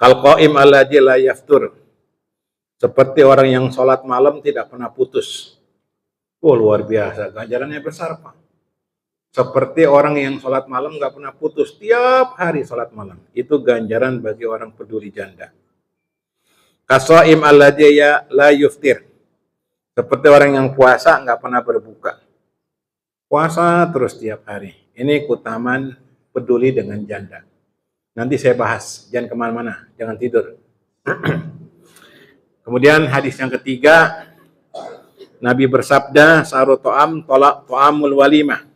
Kal qaim alladzi la yaftur. Seperti orang yang sholat malam tidak pernah putus. Oh, luar biasa, ganjarannya besar, Pak. Seperti orang yang sholat malam nggak pernah putus, tiap hari sholat malam. Itu ganjaran bagi orang peduli janda. Qasaim alladzi la yuftir. Seperti orang yang puasa nggak pernah berbuka. Puasa terus tiap hari. Ini keutamaan peduli dengan janda. Nanti saya bahas, jangan kemana-mana, jangan tidur. Kemudian hadis yang ketiga, Nabi bersabda, saru to'am tolak to'amul walimah,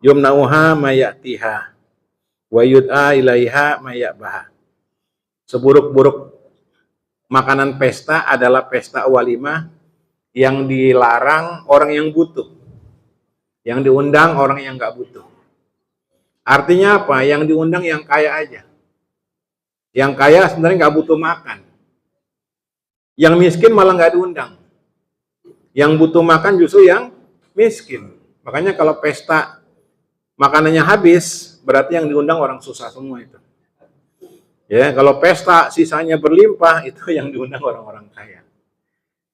yumna'uha mayatiha, wa yud'a ilaiha mayakbaha. Seburuk-buruk makanan pesta adalah pesta walimah yang dilarang orang yang butuh, yang diundang orang yang nggak butuh. Artinya apa? Yang diundang yang kaya aja. Yang kaya sebenarnya nggak butuh makan. Yang miskin malah nggak diundang. Yang butuh makan justru yang miskin. Makanya kalau pesta makanannya habis, berarti yang diundang orang susah semua itu. Ya, kalau pesta sisanya berlimpah, itu yang diundang orang-orang kaya.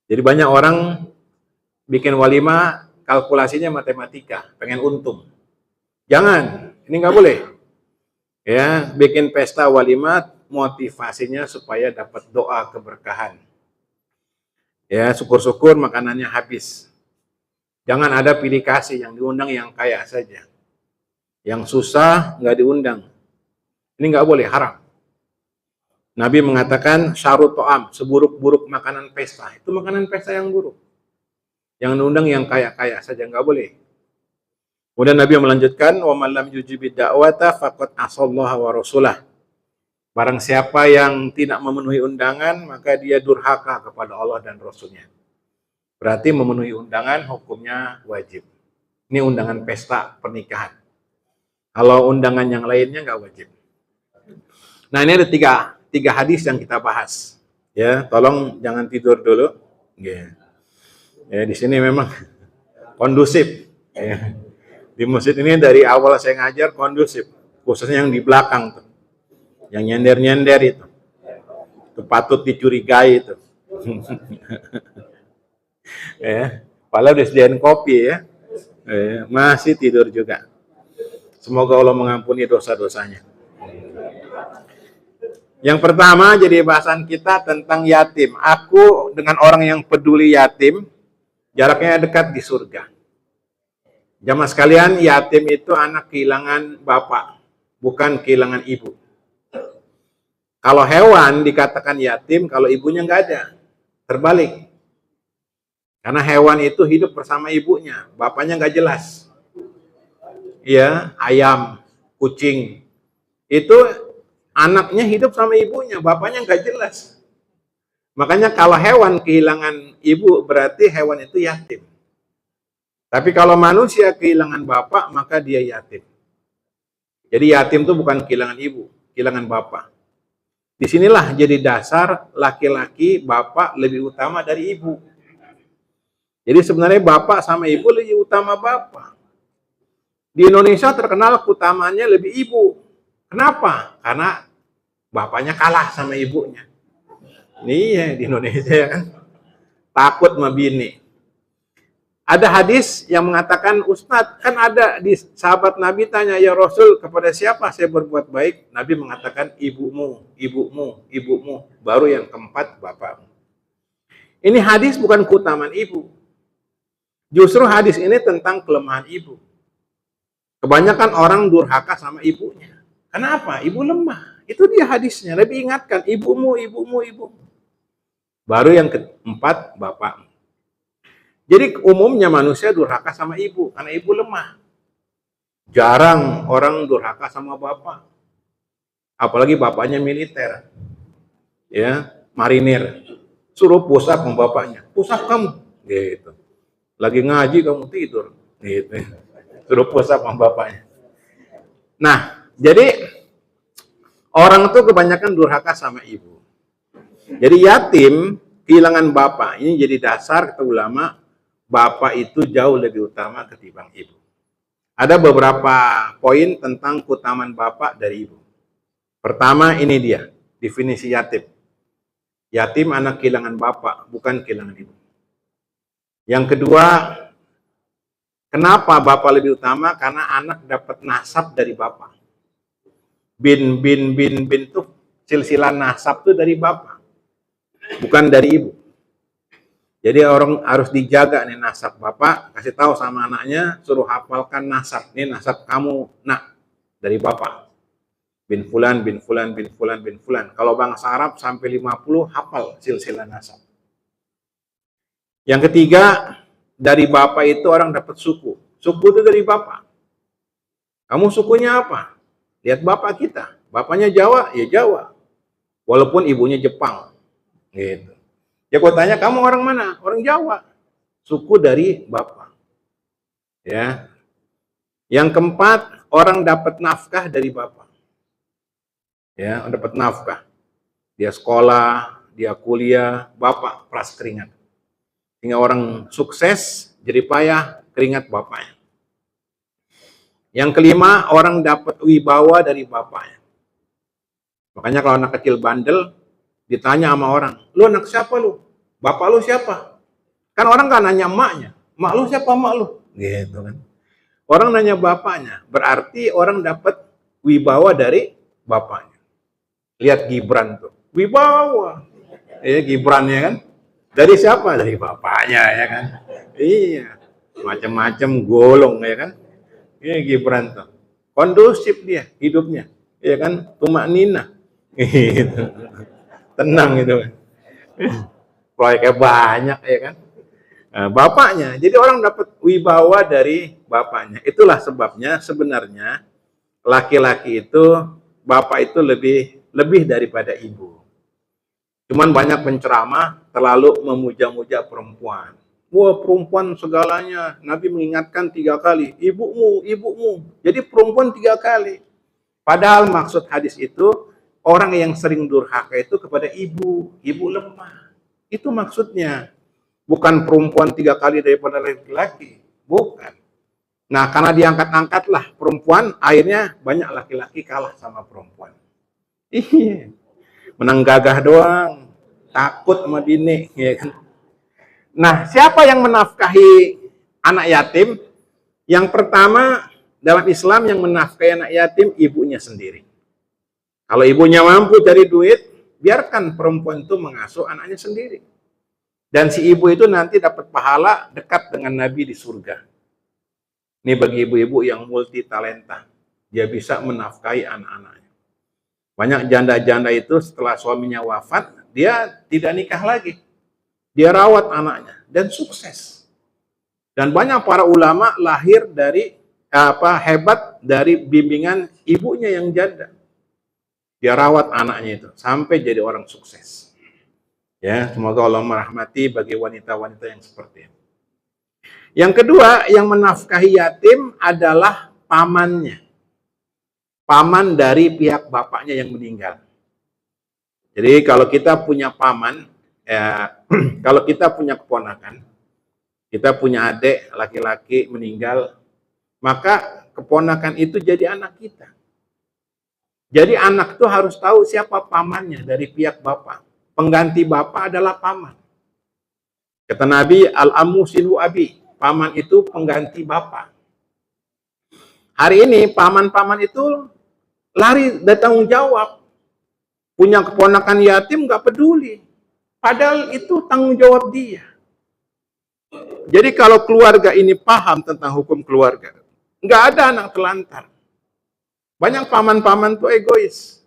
Jadi banyak orang bikin walimah, kalkulasinya matematika, pengen untung. Jangan, ini nggak boleh. Ya, bikin pesta walimah motivasinya supaya dapat doa keberkahan. Ya, syukur-syukur makanannya habis. Jangan ada pilih kasih, yang diundang yang kaya saja. Yang susah nggak diundang. Ini nggak boleh, haram. Nabi mengatakan syarut to'am, seburuk-buruk makanan pesta. Itu makanan pesta yang buruk. Yang diundang yang kaya-kaya saja, nggak boleh. Kemudian Nabi melanjutkan, wa man lam yujibid da'wata faqad asallaha wa rasulah. Barang siapa yang tidak memenuhi undangan, maka dia durhaka kepada Allah dan Rasulnya. Berarti memenuhi undangan hukumnya wajib. Ini undangan pesta pernikahan. Kalau undangan yang lainnya nggak wajib. Nah, ini ada tiga hadis yang kita bahas. Ya, tolong jangan tidur dulu. Ya, di sini memang kondusif. Ya. Di masjid ini dari awal saya ngajar kondusif, khususnya yang di belakang tuh, yang nyender-nyender itu patut dicurigai itu. Ya, padahal udah sediain kopi ya, masih tidur juga. Semoga Allah mengampuni dosa-dosanya. Yang pertama jadi bahasan kita tentang yatim. Aku dengan orang yang peduli yatim, jaraknya dekat di surga. Jamaah sekalian, yatim itu anak kehilangan bapak, bukan kehilangan ibu. Kalau hewan dikatakan yatim, kalau ibunya nggak ada. Terbalik. Karena hewan itu hidup bersama ibunya, bapaknya nggak jelas. Ya, ayam, kucing, itu anaknya hidup sama ibunya, bapaknya nggak jelas. Makanya kalau hewan kehilangan ibu, berarti hewan itu yatim. Tapi kalau manusia kehilangan bapak, maka dia yatim. Jadi yatim itu bukan kehilangan ibu, kehilangan bapak. Disinilah jadi dasar laki-laki bapak lebih utama dari ibu. Jadi sebenarnya bapak sama ibu lebih utama bapak. Di Indonesia terkenal keutamaannya lebih ibu. Kenapa? Karena bapaknya kalah sama ibunya. Nih di Indonesia kan takut sama bini. Ada hadis yang mengatakan, Ustadz, kan ada di sahabat Nabi tanya, ya Rasul, kepada siapa saya berbuat baik? Nabi mengatakan, ibumu, ibumu, ibumu. Baru yang keempat, bapakmu. Ini hadis bukan keutamaan ibu. Justru hadis ini tentang kelemahan ibu. Kebanyakan orang durhaka sama ibunya. Kenapa? Ibu lemah. Itu dia hadisnya. Lebih ingatkan, ibumu, ibumu, ibumu. Baru yang keempat, bapakmu. Jadi umumnya manusia durhaka sama ibu, karena ibu lemah. Jarang orang durhaka sama bapak. Apalagi bapaknya militer. Ya, marinir. Suruh push up sama bapaknya. Push up kamu. Gitu. Lagi ngaji kamu tidur. Gitu. Suruh push up sama bapaknya. Nah, jadi orang tuh kebanyakan durhaka sama ibu. Jadi yatim kehilangan bapak. Ini jadi dasar kata ulama, bapak itu jauh lebih utama ketimbang ibu. Ada beberapa poin tentang keutamaan bapak dari ibu. Pertama ini dia, definisi yatim. Yatim anak kehilangan bapak, bukan kehilangan ibu. Yang kedua, kenapa bapak lebih utama? Karena anak dapat nasab dari bapak. Bin tuh silsilah nasab tuh dari bapak, bukan dari ibu. Jadi orang harus dijaga nih nasab. Bapak kasih tahu sama anaknya, suruh hafalkan nasab. Ini nasab kamu, nak, dari bapak. Bin fulan, bin fulan, bin fulan, bin fulan. Kalau bangsa Arab sampai 50 hafal silsilah nasab. Yang ketiga, dari bapak itu orang dapat suku. Suku itu dari bapak. Kamu sukunya apa? Lihat bapak kita. Bapaknya Jawa, ya Jawa. Walaupun ibunya Jepang. Gitu. Ya gue tanya, kamu orang mana? Orang Jawa. Suku dari bapak. Ya. Yang keempat, orang dapat nafkah dari bapak. Ya, dapat nafkah. Dia sekolah, dia kuliah, bapak peras keringat. Sehingga orang sukses, jadi payah, keringat bapaknya. Yang kelima, orang dapat wibawa dari bapaknya. Makanya kalau anak kecil bandel, ditanya sama orang, lu anak siapa lu? Bapak lu siapa? Kan orang kan nanya emaknya, mak lu siapa mak lu? Gitu kan. Orang nanya bapaknya, berarti orang dapat wibawa dari bapaknya. Lihat Gibran tuh, wibawa. Gibran ya kan. Dari siapa? Dari bapaknya ya kan. Iya, macam-macam golong ya kan. Ini Gibran tuh, kondusif dia hidupnya, ya kan, tumak nina, gitu. Tenang gitu. Proyeknya banyak ya kan. Nah, bapaknya, jadi orang dapat wibawa dari bapaknya. Itulah sebabnya sebenarnya laki-laki itu, bapak itu lebih daripada ibu. Cuman banyak penceramah terlalu memuja-muja perempuan. Wah, perempuan segalanya. Nabi mengingatkan 3 kali, ibumu, ibumu. Jadi perempuan 3 kali. Padahal maksud hadis itu, orang yang sering durhaka itu kepada ibu lemah. Itu maksudnya. Bukan perempuan 3 kali daripada laki-laki. Bukan. Nah, karena diangkat-angkatlah perempuan, akhirnya banyak laki-laki kalah sama perempuan. Iya. Menang gagah doang. Takut sama bini. Ya kan? Nah, siapa yang menafkahi anak yatim? Yang pertama, dalam Islam yang menafkahi anak yatim, ibunya sendiri. Kalau ibunya mampu cari duit, biarkan perempuan itu mengasuh anaknya sendiri. Dan si ibu itu nanti dapat pahala dekat dengan Nabi di surga. Ini bagi ibu-ibu yang multi talenta. Dia bisa menafkahi anak-anaknya. Banyak janda-janda itu setelah suaminya wafat, dia tidak nikah lagi. Dia rawat anaknya dan sukses. Dan banyak para ulama lahir dari hebat dari bimbingan ibunya yang janda. Dia rawat anaknya itu sampai jadi orang sukses. Ya, semoga Allah merahmati bagi wanita-wanita yang seperti ini. Yang kedua, yang menafkahi yatim adalah pamannya. Paman dari pihak bapaknya yang meninggal. Jadi kalau kita punya paman, kalau kita punya keponakan, kita punya adik laki-laki meninggal, maka keponakan itu jadi anak kita. Jadi anak itu harus tahu siapa pamannya dari pihak bapak. Pengganti bapak adalah paman. Kata Nabi, al-ammu silu abi. Paman itu pengganti bapak. Hari ini paman-paman itu lari dari tanggung jawab. Punya keponakan yatim nggak peduli. Padahal itu tanggung jawab dia. Jadi kalau keluarga ini paham tentang hukum keluarga, nggak ada anak telantar. Banyak paman-paman tuh egois.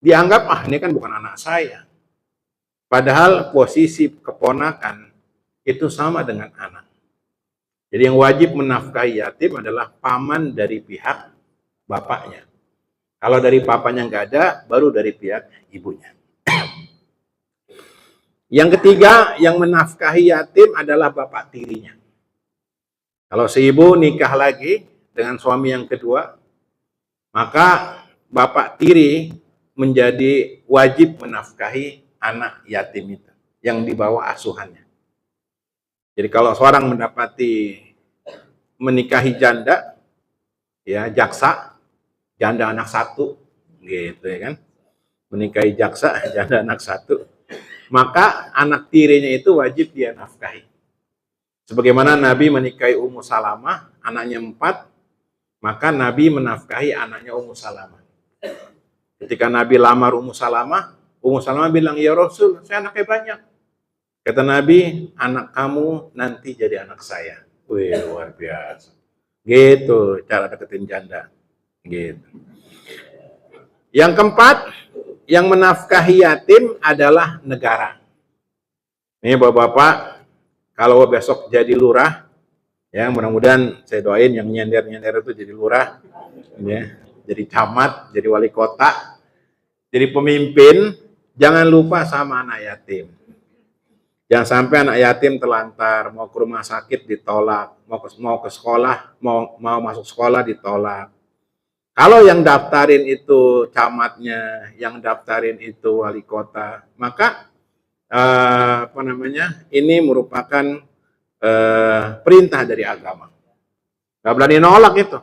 Dianggap, ini kan bukan anak saya. Padahal posisi keponakan itu sama dengan anak. Jadi yang wajib menafkahi yatim adalah paman dari pihak bapaknya. Kalau dari papanya nggak ada, baru dari pihak ibunya. Yang ketiga, yang menafkahi yatim adalah bapak tirinya. Kalau si ibu nikah lagi dengan suami yang kedua, maka bapak tiri menjadi wajib menafkahi anak yatim itu yang dibawa asuhannya. Jadi kalau seorang mendapati menikahi janda, ya jaksa, janda anak satu, gitu ya kan. menikahi jaksa, janda anak satu, maka anak tirinya itu wajib dia nafkahi. Sebagaimana Nabi menikahi Ummu Salamah, anaknya 4, maka Nabi menafkahi anaknya Ummu Salamah. Ketika Nabi lamar Ummu Salamah bilang, ya Rasul, saya anaknya banyak. Kata Nabi, anak kamu nanti jadi anak saya. Wih, luar biasa. Gitu cara deketin janda. Gitu. Yang keempat, yang menafkahi yatim adalah negara. Ini bapak-bapak, kalau besok jadi lurah, ya mudah-mudahan saya doain yang nyender-nyender itu jadi lurah, ya, jadi camat, jadi wali kota, jadi pemimpin, jangan lupa sama anak yatim. Jangan sampai anak yatim terlantar, mau ke rumah sakit ditolak, mau ke sekolah, mau masuk sekolah ditolak. Kalau yang daftarin itu camatnya, yang daftarin itu wali kota, maka ini merupakan perintah dari agama. Gak berani nolak itu.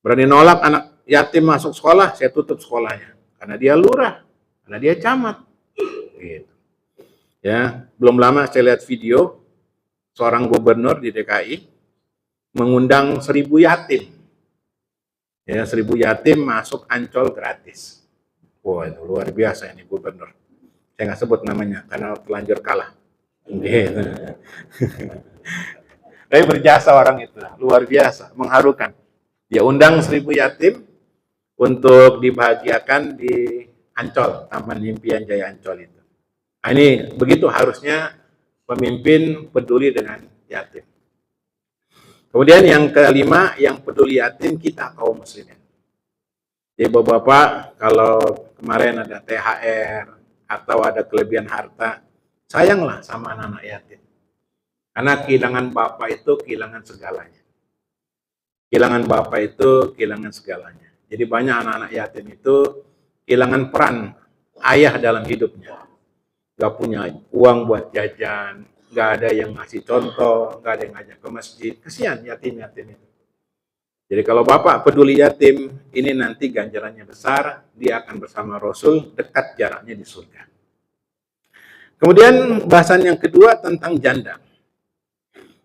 Berani nolak anak yatim masuk sekolah, saya tutup sekolahnya. Karena dia lurah, karena dia camat. Gitu. Ya, belum lama saya lihat video seorang gubernur di DKI mengundang 1.000 yatim. Ya, 1.000 yatim masuk Ancol gratis. Wah, itu luar biasa ini gubernur. Saya nggak sebut namanya karena terlanjur kalah. Gitu. Tapi berjasa orang itu, luar biasa, mengharukan. Dia undang 1.000 yatim untuk dibahagiakan di Ancol, Taman Impian Jaya Ancol itu. Nah, ini begitu harusnya pemimpin peduli dengan yatim. Kemudian yang kelima, yang peduli yatim kita kaum muslimin. Jadi bapak-bapak, kalau kemarin ada THR atau ada kelebihan harta, sayanglah sama anak-anak yatim. Karena kehilangan bapak itu kehilangan segalanya. Kehilangan bapak itu kehilangan segalanya. Jadi banyak anak-anak yatim itu kehilangan peran ayah dalam hidupnya. Gak punya uang buat jajan, gak ada yang ngasih contoh, gak ada yang ngajak ke masjid. Kesian yatim-yatim itu. Jadi kalau bapak peduli yatim, ini nanti ganjarannya besar, dia akan bersama Rasul, dekat jaraknya di surga. Kemudian bahasan yang kedua tentang janda.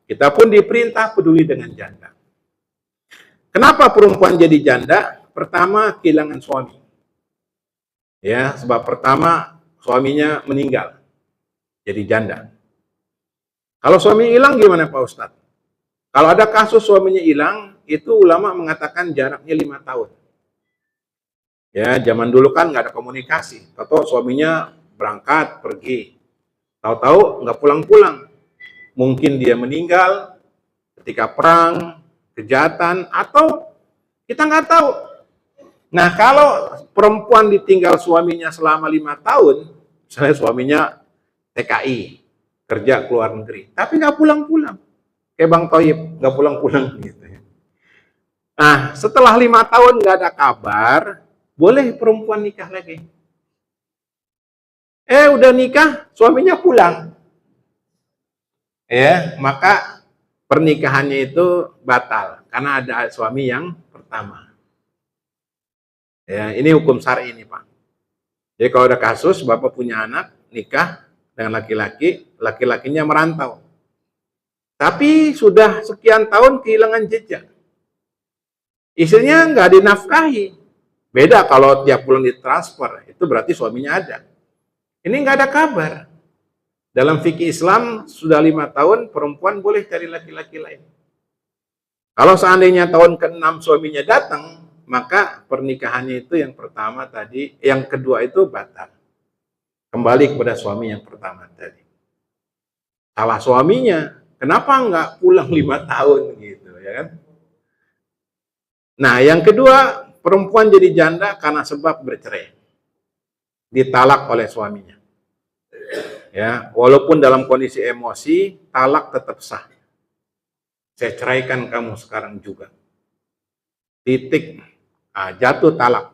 Kita pun diperintah peduli dengan janda. Kenapa perempuan jadi janda? Pertama, kehilangan suami. Ya, sebab pertama suaminya meninggal. Jadi janda. Kalau suami hilang gimana Pak Ustadz? Kalau ada kasus suaminya hilang, itu ulama mengatakan jaraknya 5 tahun. Ya, zaman dulu kan nggak ada komunikasi. Tahu-tahu suaminya berangkat, pergi. Tahu-tahu nggak pulang-pulang. Mungkin dia meninggal ketika perang, kejahatan, atau kita nggak tahu. Nah, kalau perempuan ditinggal suaminya selama 5 tahun, misalnya suaminya TKI, kerja ke luar negeri, tapi nggak pulang-pulang. Kayak Bang Toyib, nggak pulang-pulang gitu. Nah, setelah 5 tahun nggak ada kabar, boleh perempuan nikah lagi. Udah nikah, suaminya pulang. Ya, maka pernikahannya itu batal karena ada suami yang pertama. Ya, ini hukum syar'i ini, Pak. Jadi kalau ada kasus bapak punya anak nikah dengan laki-laki, laki-lakinya merantau. Tapi sudah sekian tahun kehilangan jejak. Istrinya nggak dinafkahi. Beda kalau dia pulang ditransfer, itu berarti suaminya ada. Ini nggak ada kabar. Dalam fikih Islam, sudah 5 tahun, perempuan boleh cari laki-laki lain. Kalau seandainya tahun ke-6 suaminya datang, maka pernikahannya itu yang pertama tadi, yang kedua itu batal. Kembali kepada suami yang pertama tadi. Salah suaminya, kenapa nggak pulang 5 tahun gitu, ya kan? Nah, yang kedua, perempuan jadi janda karena sebab bercerai. Ditalak oleh suaminya. Ya, walaupun dalam kondisi emosi, talak tetap sah. Saya ceraikan kamu sekarang juga. Titik. Jatuh talak.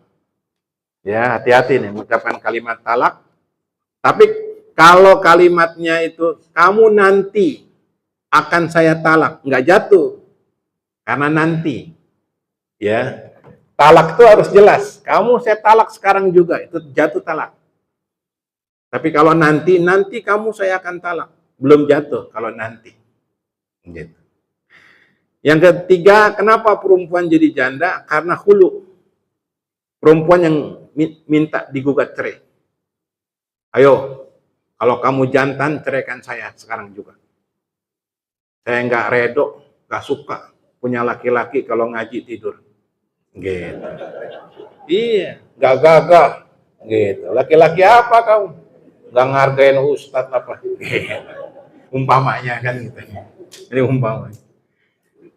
Ya, hati-hati nih mengucapkan kalimat talak. Tapi kalau kalimatnya itu, kamu nanti akan saya talak. Nggak jatuh. Karena nanti. Ya, Talak itu harus jelas. Kamu saya talak sekarang juga, itu jatuh talak. Tapi kalau nanti kamu saya akan talak. Belum jatuh kalau nanti. Gitu. Yang ketiga, kenapa perempuan jadi janda? Karena hulu. Perempuan yang minta digugat cerai. Ayo, kalau kamu jantan, ceraikan saya sekarang juga. Saya nggak redo, nggak suka punya laki-laki kalau ngaji tidur. Gitu. Iya, nggak gagah. Gitu. Laki-laki apa kamu? Nggak ngargain ustadz apa? Gitu. Umpamanya kan gitu. Ini umpamanya.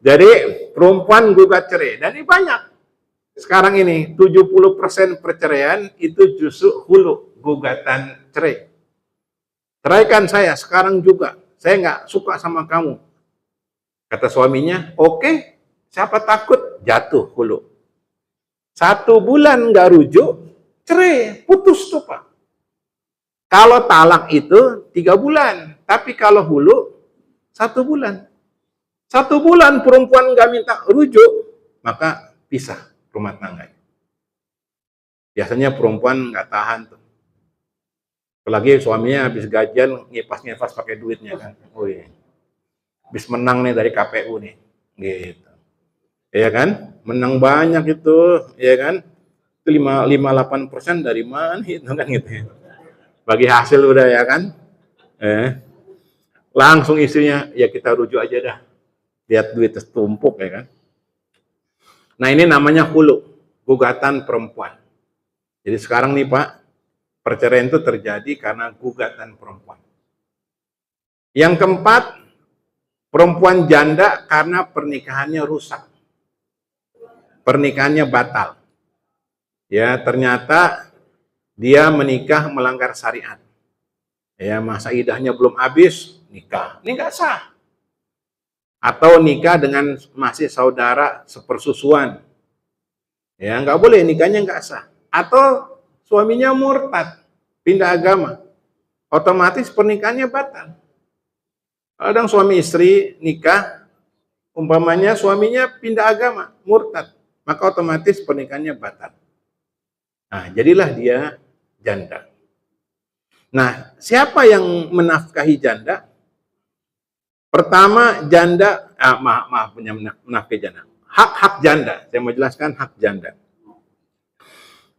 Jadi perempuan gugat cerai, dan ini banyak. Sekarang ini 70% perceraian itu justru hulu, gugatan cerai. Ceraikan saya sekarang juga, saya nggak suka sama kamu. Kata suaminya, oke, siapa takut jatuh hulu. 1 bulan nggak rujuk, cerai, putus tuh Pak. Kalau talak itu 3 bulan, tapi kalau hulu 1 bulan. 1 bulan perempuan nggak minta rujuk, maka pisah rumah tangga. Biasanya perempuan nggak tahan tuh. Apalagi suaminya habis gajian ngipas-ngipas pakai duitnya kan. Oh iya. Habis menang nih dari KPU nih. Gitu. Ya kan? Menang banyak itu, ya kan? Itu 58% dari mana itu kan gitu. Bagi hasil udah ya kan? Langsung istrinya, ya kita rujuk aja dah. Lihat duit tertumpuk ya kan. Nah ini namanya hulu, gugatan perempuan. Jadi sekarang nih Pak, perceraian itu terjadi karena gugatan perempuan. Yang keempat, perempuan janda karena pernikahannya rusak. Pernikahannya batal. Ya, ternyata dia menikah melanggar syariat. Ya, masa idahnya belum habis, nikah. Ini nggak sah. Atau nikah dengan masih saudara sepersusuan. Ya, nggak boleh, nikahnya nggak sah. Atau suaminya murtad, pindah agama. Otomatis pernikahannya batal. Kadang suami istri nikah, umpamanya suaminya pindah agama, murtad, maka otomatis pernikahannya batal. Nah, jadilah dia janda. Nah, siapa yang menafkahi janda? Pertama, janda, punya menafkahi janda. Hak-hak janda, saya mau jelaskan hak janda.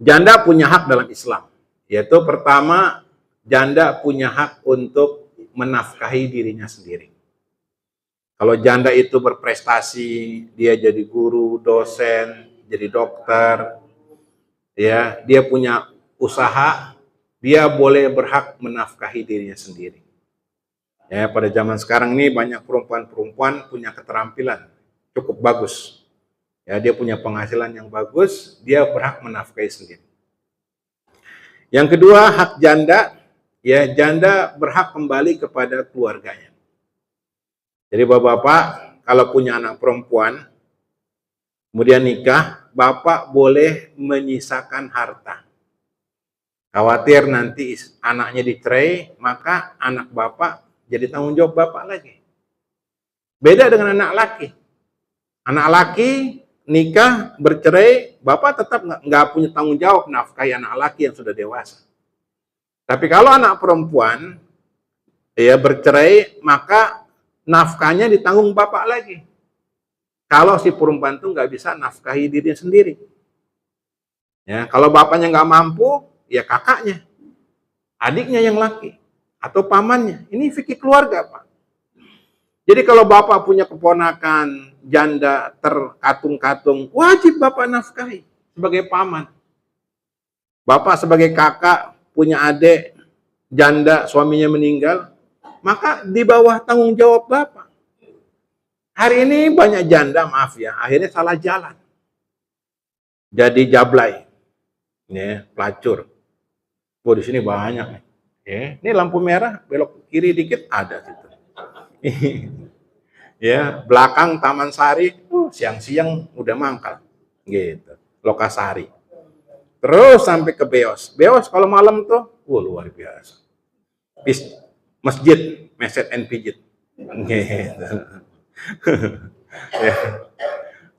Janda punya hak dalam Islam, yaitu pertama, janda punya hak untuk menafkahi dirinya sendiri. Kalau janda itu berprestasi, dia jadi guru, dosen, jadi dokter, ya, dia punya usaha, dia boleh berhak menafkahi dirinya sendiri. Ya, pada zaman sekarang ini banyak perempuan-perempuan punya keterampilan cukup bagus. Ya, dia punya penghasilan yang bagus, dia berhak menafkahi sendiri. Yang kedua, hak janda, ya, janda berhak kembali kepada keluarganya. Jadi bapak-bapak kalau punya anak perempuan, kemudian nikah, bapak boleh menyisakan harta. Khawatir nanti anaknya dicerai, maka anak bapak jadi tanggung jawab bapak lagi. Beda dengan anak laki. Anak laki nikah, bercerai, bapak tetap nggak punya tanggung jawab nafkahi anak laki yang sudah dewasa. Tapi kalau anak perempuan, ya bercerai, maka nafkahnya ditanggung bapak lagi. Kalau si perempuan itu nggak bisa nafkahi dirinya sendiri. Ya, kalau bapaknya nggak mampu, ya kakaknya, adiknya yang laki, atau pamannya. Ini fikih keluarga, Pak. Jadi kalau bapak punya keponakan, janda, terkatung-katung, wajib bapak nafkahi sebagai paman. Bapak sebagai kakak, punya adik, janda, suaminya meninggal, maka di bawah tanggung jawab bapak. Hari ini banyak janda, maaf ya, akhirnya salah jalan. Jadi jablay, ya, pelacur. Oh, di sini banyak nih. Ya, ini lampu merah, belok kiri dikit ada situ. Ya, belakang Taman Sari, siang-siang udah mangkal. Gitu. Lokasari. Terus sampai ke Beos. Beos kalau malam tuh, luar biasa. Masjid, Meset and Pijit. Gitu. Ya.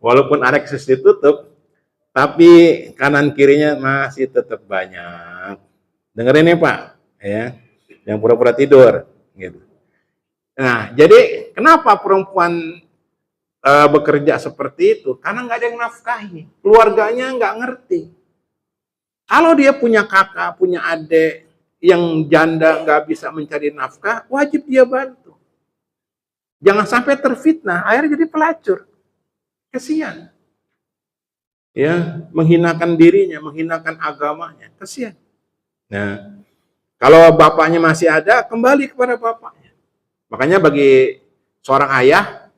Walaupun aneksis ditutup, tapi kanan kirinya masih tetap banyak. Dengerin nih Pak, ya, yang pura-pura tidur, gitu. Nah, jadi kenapa perempuan bekerja seperti itu? Karena nggak ada yang nafkahi, keluarganya nggak ngerti. Kalau dia punya kakak, punya adik yang janda nggak bisa mencari nafkah, wajib dia bantu. Jangan sampai terfitnah, akhirnya jadi pelacur. Kesian. Ya, menghinakan dirinya, menghinakan agamanya, kesian. Nah, kalau bapaknya masih ada, kembali kepada bapaknya. Makanya bagi seorang ayah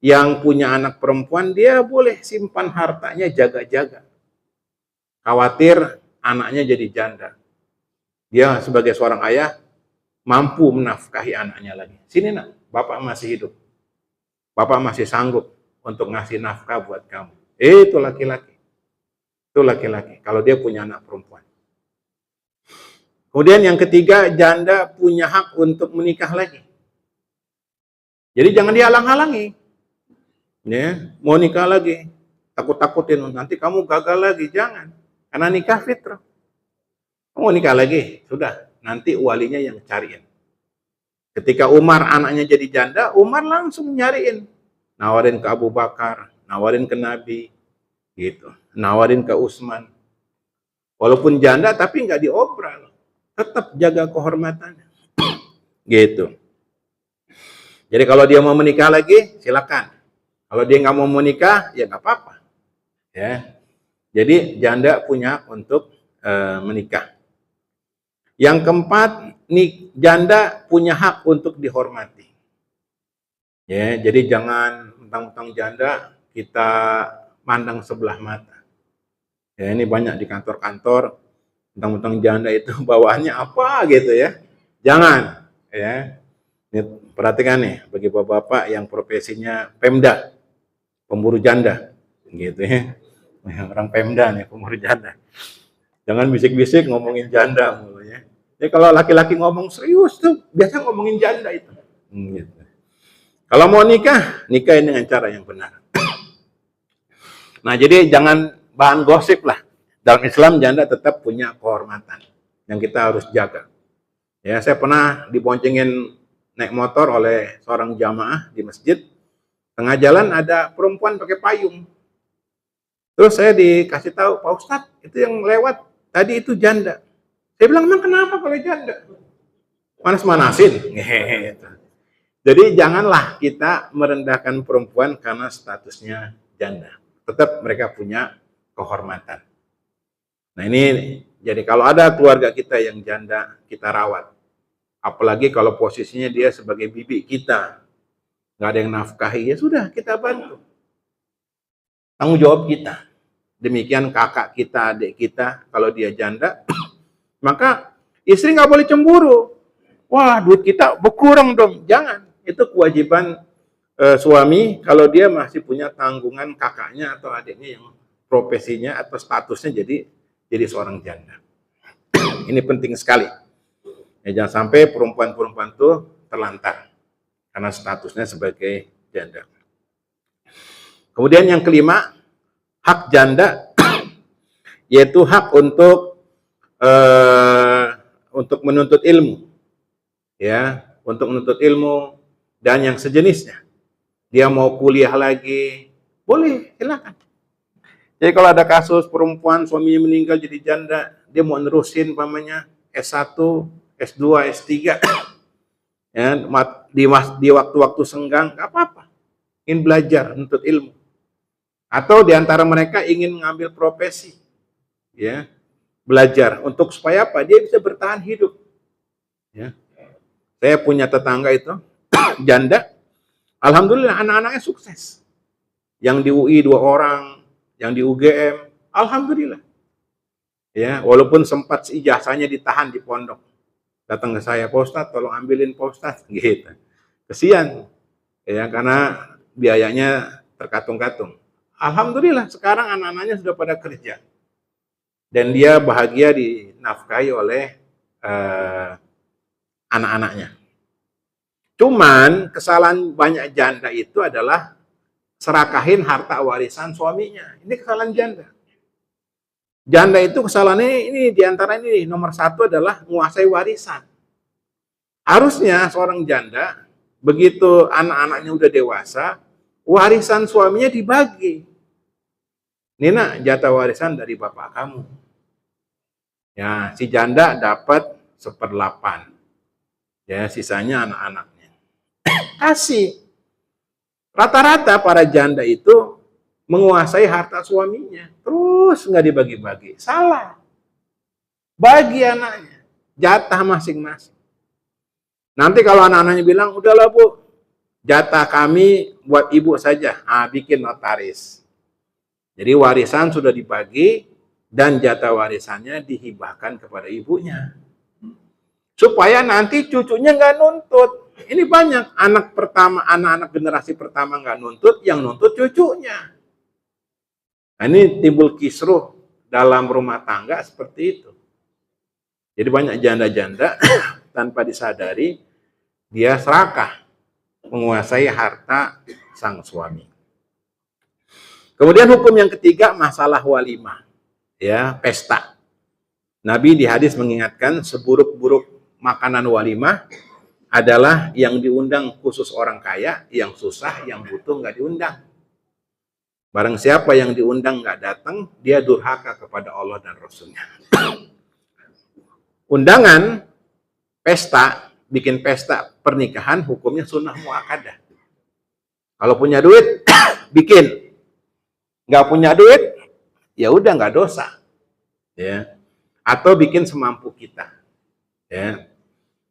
yang punya anak perempuan, dia boleh simpan hartanya, jaga-jaga. Khawatir anaknya jadi janda. Dia sebagai seorang ayah mampu menafkahi anaknya lagi. Sini nak, bapak masih hidup. Bapak masih sanggup untuk ngasih nafkah buat kamu. Itu laki-laki. Itu laki-laki. Kalau dia punya anak perempuan. Kemudian yang ketiga, janda punya hak untuk menikah lagi. Jadi jangan dihalang-halangi. Ya, mau nikah lagi, takut-takutin nanti kamu gagal lagi, jangan. Karena nikah fitrah. Mau nikah lagi, sudah, nanti walinya yang cariin. Ketika Umar anaknya jadi janda, Umar langsung nyariin. Nawarin ke Abu Bakar, nawarin ke Nabi, gitu. Nawarin ke Utsman. Walaupun janda tapi nggak diobral. Tetap jaga kehormatannya. Gitu. Jadi kalau dia mau menikah lagi, silakan. Kalau dia nggak mau menikah, ya nggak apa-apa. Ya. Jadi janda punya untuk menikah. Yang keempat, nih janda punya hak untuk dihormati. Ya, jadi jangan mentang-mentang janda kita mandang sebelah mata. Ya, ini banyak di kantor-kantor, mentang-mentang janda itu bawaannya apa gitu ya. Jangan, ya. Ini perhatikan nih bagi bapak-bapak yang profesinya Pemda, pemburu janda, gitu ya. Orang Pemda nih, pemburu janda. Jangan bisik-bisik ngomongin janda mulu ya. Jadi kalau laki-laki ngomong serius tuh biasa ngomongin janda itu. Gitu. Kalau mau nikah, nikahin dengan cara yang benar. Nah, jadi jangan bahan gosip lah. Dalam Islam janda tetap punya kehormatan yang kita harus jaga. Ya, saya pernah diboncengin naik motor oleh seorang jamaah di masjid. Tengah jalan ada perempuan pakai payung. Terus saya dikasih tahu, Pak Ustadz, itu yang lewat tadi itu janda. Saya bilang, emang kenapa kalau janda? Manas-manasin. Jadi janganlah kita merendahkan perempuan karena statusnya janda. Tetap mereka punya kehormatan. Nah ini, jadi kalau ada keluarga kita yang janda, kita rawat. Apalagi kalau posisinya dia sebagai bibi kita. Nggak ada yang nafkahi, ya sudah kita bantu. Tanggung jawab kita. Demikian kakak kita, adik kita, kalau dia janda, maka istri nggak boleh cemburu. Wah, duit kita berkurang dong. Jangan. Itu kewajiban suami kalau dia masih punya tanggungan kakaknya atau adiknya yang profesinya atau statusnya jadi seorang janda. Ini penting sekali. Ya, jangan sampai perempuan-perempuan itu terlantar karena statusnya sebagai janda. Kemudian yang kelima, hak janda yaitu hak untuk menuntut ilmu. Ya, untuk menuntut ilmu dan yang sejenisnya. Dia mau kuliah lagi, boleh, silakan. Jadi kalau ada kasus perempuan suaminya meninggal jadi janda, dia mau nerusin umpamanya S1, S2, S3 ya, di waktu-waktu senggang, nggak apa-apa. Ingin belajar, menuntut ilmu. Atau di antara mereka ingin mengambil profesi. Ya, belajar untuk supaya apa? Dia bisa bertahan hidup. Ya. Saya punya tetangga itu janda, alhamdulillah anak-anaknya sukses. Yang di UI 2 orang, yang di UGM, alhamdulillah. Ya, walaupun sempat ijazahnya ditahan di pondok. Datang ke saya, Pak Ustadz, tolong ambilin Pak Ustadz, gitu. Kesian, ya karena biayanya terkatung-katung. Alhamdulillah sekarang anak-anaknya sudah pada kerja. Dan dia bahagia dinafkahi oleh anak-anaknya. Cuman kesalahan banyak janda itu adalah serakahin harta warisan suaminya. Ini kesalahan janda. Janda itu kesalahannya ini diantara ini nomor satu adalah menguasai warisan. Harusnya seorang janda begitu anak-anaknya udah dewasa, warisan suaminya dibagi. Nina, jatah warisan dari bapak kamu. Ya, si janda dapat 1/8. Ya, sisanya anak-anaknya. Kasih. Rata-rata para janda itu menguasai harta suaminya. Terus nggak dibagi-bagi. Salah. Bagi anaknya. Jatah masing-masing. Nanti kalau anak-anaknya bilang, udahlah Bu, jatah kami buat ibu saja. Bikin notaris. Jadi warisan sudah dibagi dan jatah warisannya dihibahkan kepada ibunya. Supaya nanti cucunya nggak nuntut. Ini banyak anak pertama, anak-anak generasi pertama nggak nuntut, yang nuntut cucunya. Nah, ini timbul kisruh dalam rumah tangga seperti itu. Jadi banyak janda-janda tanpa disadari dia serakah menguasai harta sang suami. Kemudian hukum yang ketiga masalah walimah, ya, pesta. Nabi di hadis mengingatkan seburuk-buruk makanan walimah adalah yang diundang khusus orang kaya, yang susah, yang butuh nggak diundang. Barang siapa yang diundang nggak datang, dia durhaka kepada Allah dan Rasulnya. Undangan pesta, bikin pesta pernikahan hukumnya sunnah muakkadah. Kalau punya duit, bikin. Nggak punya duit, ya udah nggak dosa. Ya. Atau bikin semampu kita. Ya.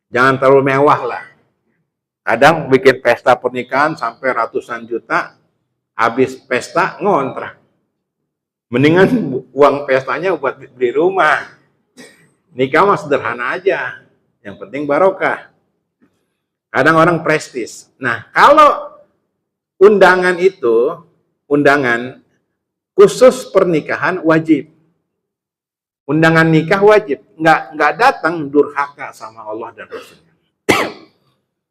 Jangan terlalu mewah lah. Kadang bikin pesta pernikahan sampai ratusan juta, habis pesta ngontrak. Mendingan uang pestanya buat beli rumah. Nikah mah sederhana aja. Yang penting barokah. Kadang orang prestis. Nah, kalau undangan itu, undangan khusus pernikahan wajib. Undangan nikah wajib. Nggak datang durhaka sama Allah dan Rasulnya.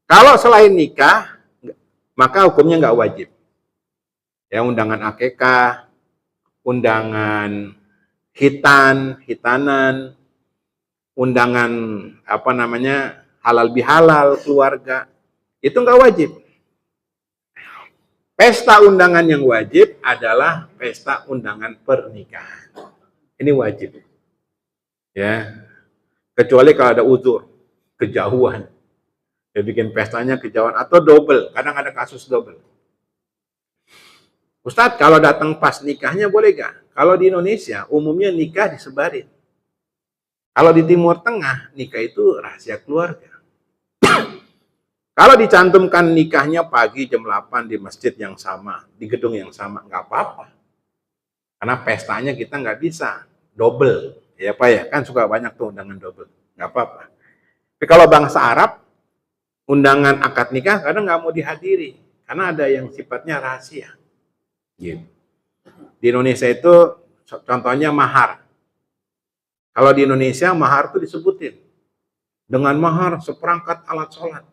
Kalau selain nikah, maka hukumnya nggak wajib. Ya, undangan akikah, undangan hitanan, undangan halal bihalal keluarga, itu nggak wajib. Pesta undangan yang wajib adalah pesta undangan pernikahan. Ini wajib. Ya. Kecuali kalau ada uzur, kejauhan. Ya bikin pestanya kejauhan atau double, kadang ada kasus double. Ustadz, kalau datang pas nikahnya boleh gak? Kalau di Indonesia umumnya nikah disebarin. Kalau di Timur Tengah nikah itu rahasia keluarga. Kalau dicantumkan nikahnya pagi jam 8 di masjid yang sama, di gedung yang sama, nggak apa-apa. Karena pestanya kita nggak bisa double, ya Pak ya, kan suka banyak tuh undangan double, nggak apa-apa. Tapi kalau bangsa Arab, undangan akad nikah kadang nggak mau dihadiri, karena ada yang sifatnya rahasia. Gitu. Di Indonesia itu contohnya mahar. Kalau di Indonesia mahar tuh disebutin dengan mahar seperangkat alat sholat.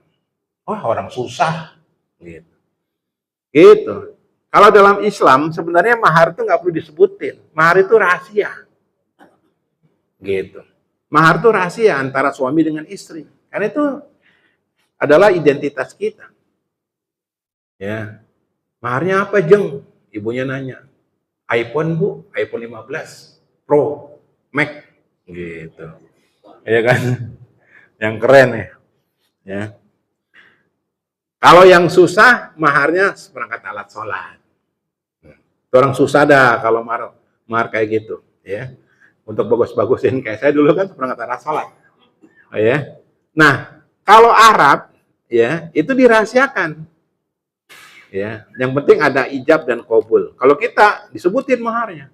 Oh, orang susah. Gitu. Gitu. Kalau dalam Islam sebenarnya mahar itu nggak perlu disebutin. Mahar itu rahasia. Gitu. Mahar itu rahasia antara suami dengan istri. Karena itu adalah identitas kita. Ya. Maharnya apa, Jeng? Ibunya nanya. iPhone, Bu, iPhone 15 Pro Max gitu. Ya kan? Yang keren ya. Ya. Kalau yang susah, maharnya seperangkat alat sholat. Itu orang susah dah kalau mahar kayak gitu, ya. Untuk bagus-bagusin kayak saya dulu kan seperangkat alat sholat, ya. Nah, kalau Arab, ya, itu dirahasiakan, ya. Yang penting ada ijab dan qabul. Kalau kita disebutin maharnya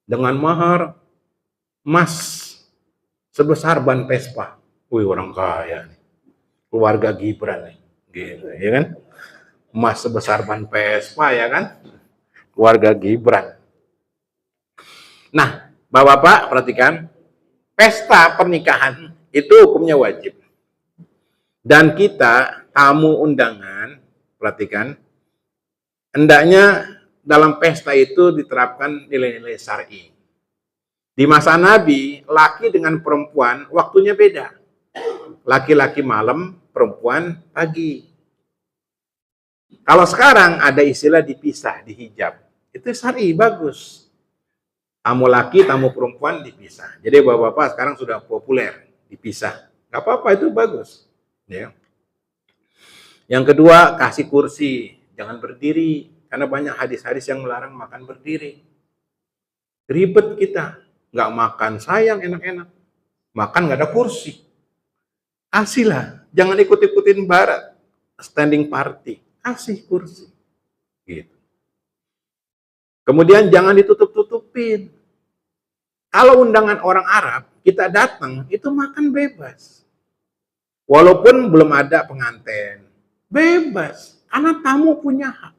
dengan mahar emas sebesar ban Vespa, wih orang kaya nih, keluarga Gibran nih. Gitu, ya kan? Emas sebesar ban Vespa, ya kan? Keluarga Gibran. Nah, Bapak-bapak perhatikan, pesta pernikahan itu hukumnya wajib. Dan kita, tamu undangan, perhatikan, hendaknya dalam pesta itu diterapkan nilai-nilai syar'i. Di masa Nabi, laki dengan perempuan waktunya beda. Laki-laki malam, perempuan pagi. Kalau sekarang ada istilah dipisah, dihijab. Itu syar'i, bagus. Tamu laki, tamu perempuan dipisah. Jadi bapak-bapak sekarang sudah populer, dipisah. Gak apa-apa, itu bagus. Ya. Yang kedua, kasih kursi. Jangan berdiri. Karena banyak hadis-hadis yang melarang makan berdiri. Ribet kita. Nggak makan, sayang enak-enak. Makan nggak ada kursi. Kasihlah. Jangan ikut-ikutin barat. Standing party. Kasih kursi. Gitu. Kemudian jangan ditutup-tutupin. Kalau undangan orang Arab, kita datang, itu makan bebas. Walaupun belum ada pengantin. Bebas. Karena tamu punya hak.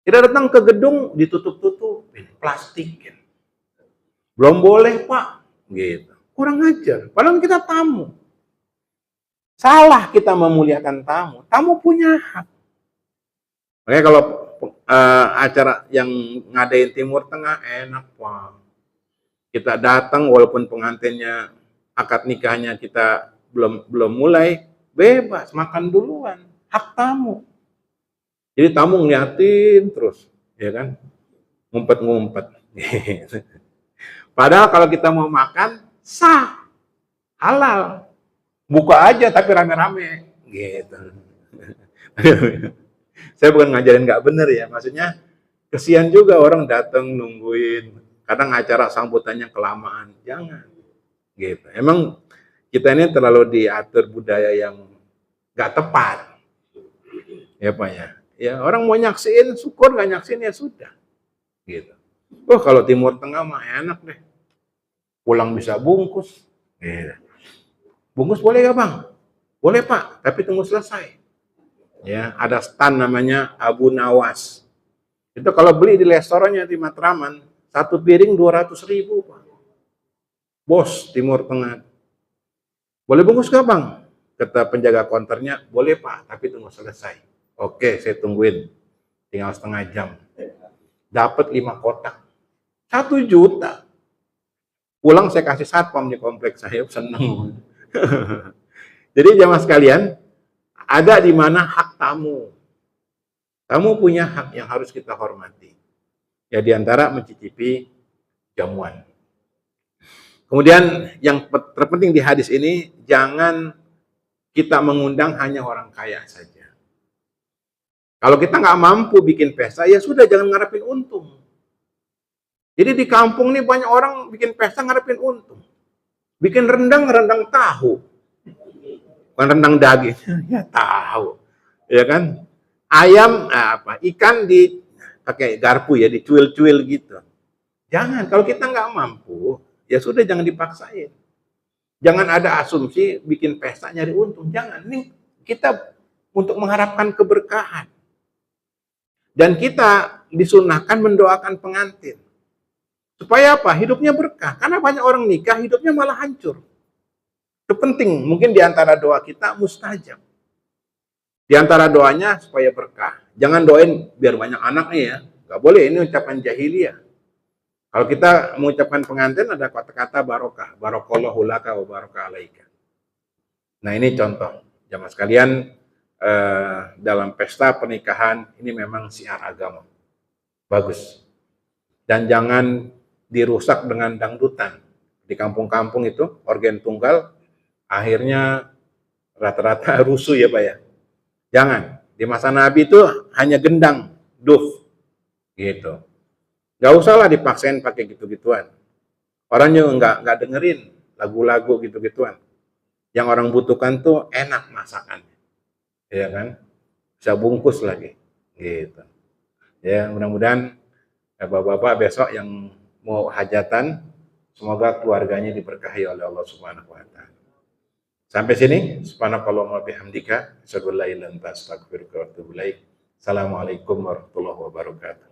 Kita datang ke gedung, ditutup-tutupin. Plastikin. Belum boleh, Pak. Gitu. Kurang ajar. Padahal kita tamu. Salah kita memuliakan tamu. Tamu punya hak. Makanya kalau acara yang ngadain Timur Tengah, enak, Pak. Kita datang walaupun pengantinnya, akad nikahnya kita belum mulai, bebas. Makan duluan. Hak tamu. Jadi tamu ngeliatin terus. Ya kan? Ngumpet-ngumpet. Gitu. Padahal kalau kita mau makan, sah, halal. Buka aja tapi rame-rame. Gitu. Saya bukan ngajarin nggak bener ya, maksudnya kesian juga orang datang nungguin. Kadang acara sambutannya kelamaan. Jangan. Gitu. Emang kita ini terlalu diatur budaya yang nggak tepat. Ya Pak ya. Ya orang mau nyaksiin, syukur, nggak nyaksiin ya sudah. Gitu. Oh kalau Timur Tengah mah enak deh. Pulang bisa bungkus. Bungkus boleh gak Bang? Boleh Pak, tapi tunggu selesai. Ya, ada stand namanya Abu Nawas. Itu kalau beli di restorannya di Matraman, satu piring 200.000 Pak. Bos Timur Tengah. Boleh bungkus gak Bang? Kata penjaga konternya, boleh Pak, tapi tunggu selesai. Oke, saya tungguin. Tinggal setengah jam. Dapat 5 kotak. 1 juta. Pulang saya kasih satpam di kompleks saya, seneng. Jadi jamaah sekalian, ada di mana hak tamu. Tamu punya hak yang harus kita hormati. Ya diantara mencicipi jamuan. Kemudian yang terpenting di hadis ini, jangan kita mengundang hanya orang kaya saja. Kalau kita nggak mampu bikin pesta, ya sudah jangan ngarepin untung. Jadi di kampung nih banyak orang bikin pesta ngarepin untung. Bikin rendang tahu. Bukan rendang daging, ya tahu. Ya kan? Ayam ikan pakai garpu ya, dicuil-cuil gitu. Jangan, kalau kita nggak mampu, ya sudah jangan dipaksain. Jangan ada asumsi bikin pesta nyari untung, jangan. Ini kita untuk mengharapkan keberkahan. Dan kita disunahkan mendoakan pengantin. Supaya apa? Hidupnya berkah. Karena banyak orang nikah, hidupnya malah hancur. Itu penting. Mungkin di antara doa kita mustajab. Di antara doanya supaya berkah. Jangan doain biar banyak anak nih ya. Gak boleh, ini ucapan jahiliyah. Kalau kita mengucapkan pengantin ada kata-kata barokah. Barokallahu laka wa barokah alaika. Nah ini contoh. Jamaah sekalian, dalam pesta pernikahan, ini memang syiar agama. Bagus. Dan jangan dirusak dengan dangdutan. Di kampung-kampung itu, organ tunggal, akhirnya rata-rata rusuh ya Pak ya. Jangan. Di masa Nabi itu hanya gendang, duf. Gitu. Gak usah lah dipaksain pakai gitu-gituan. Orang juga nggak dengerin lagu-lagu gitu-gituan. Yang orang butuhkan tuh enak masakannya. Ya kan? Bisa bungkus lagi. Gitu. Ya, mudah-mudahan Bapak-bapak besok yang mau hajatan, semoga keluarganya diberkahi oleh Allah Subhanahu wa taala. Sampai sini, subhanakallahumma bihamdika, asyhadu an la ilaha illa anta astaghfiruka wa atubu ilaik. Assalamualaikum warahmatullahi wabarakatuh.